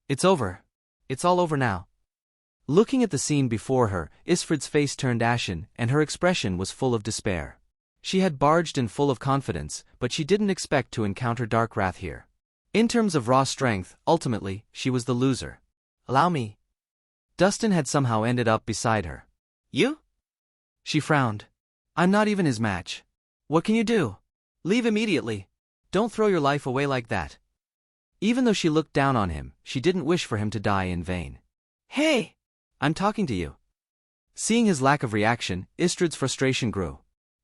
It's over. It's all over now. Looking at the scene before her, Istrid's face turned ashen, and her expression was full of despair. She had barged in full of confidence, but she didn't expect to encounter dark wrath here. In terms of raw strength, ultimately, she was the loser. Allow me. Dustin had somehow ended up beside her. You? She frowned. I'm not even his match. What can you do? Leave immediately. Don't throw your life away like that. Even though she looked down on him, she didn't wish for him to die in vain. Hey! I'm talking to you. Seeing his lack of reaction, Istrid's frustration grew.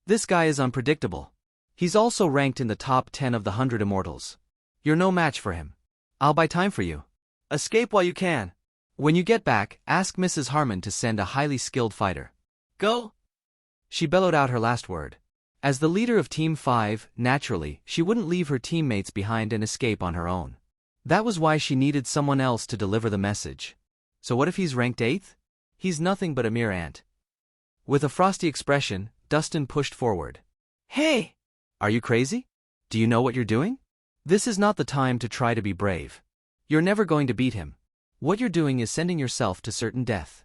This guy is unpredictable. He's also ranked in the top 10 of the 100 immortals. You're no match for him. I'll buy time for you. Escape while you can. When you get back, ask Mrs. Harmon to send a highly skilled fighter. Go! She bellowed out her last word. As the leader of Team 5, naturally, she wouldn't leave her teammates behind and escape on her own. That was why she needed someone else to deliver the message. So what if he's ranked 8th? He's nothing but a mere ant. With a frosty expression, Dustin pushed forward. Hey! Are you crazy? Do you know what you're doing? This is not the time to try to be brave. You're never going to beat him. What you're doing is sending yourself to certain death.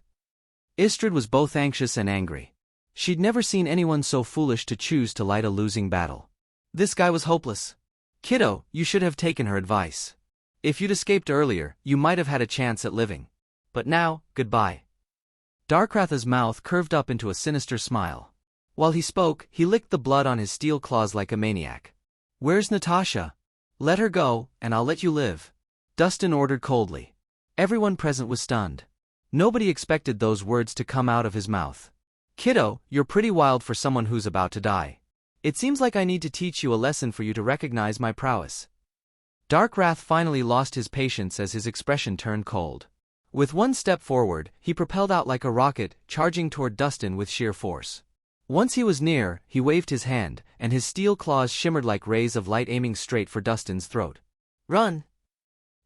Istrid was both anxious and angry. She'd never seen anyone so foolish to choose to light a losing battle. This guy was hopeless. Kiddo, you should have taken her advice. If you'd escaped earlier, you might have had a chance at living. But now, goodbye. Darkwrath's mouth curved up into a sinister smile. While he spoke, he licked the blood on his steel claws like a maniac. Where's Natasha? Let her go, and I'll let you live. Dustin ordered coldly. Everyone present was stunned. Nobody expected those words to come out of his mouth. Kiddo, you're pretty wild for someone who's about to die. It seems like I need to teach you a lesson for you to recognize my prowess. Darkwrath finally lost his patience as his expression turned cold. With one step forward, he propelled out like a rocket, charging toward Dustin with sheer force. Once he was near, he waved his hand, and his steel claws shimmered like rays of light aiming straight for Dustin's throat. Run!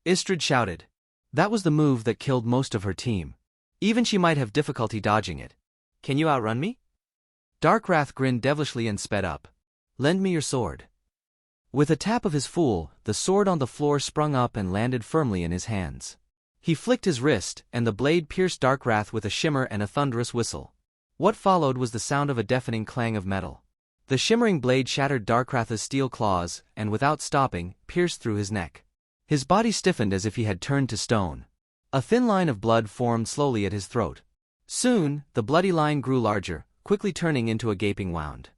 Istrid shouted. That was the move that killed most of her team. Even she might have difficulty dodging it. Can you outrun me? Darkwrath grinned devilishly and sped up. Lend me your sword. With a tap of his fool, the sword on the floor sprung up and landed firmly in his hands. He flicked his wrist, and the blade pierced Darkwrath with a shimmer and a thunderous whistle. What followed was the sound of a deafening clang of metal. The shimmering blade shattered Darkwrath's steel claws, and without stopping, pierced through his neck. His body stiffened as if he had turned to stone. A thin line of blood formed slowly at his throat. Soon, the bloody line grew larger, quickly turning into a gaping wound.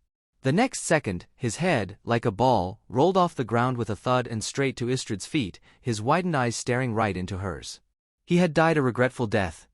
The next second, his head, like a ball, rolled off the ground with a thud and straight to Istrid's feet, his widened eyes staring right into hers. He had died a regretful death,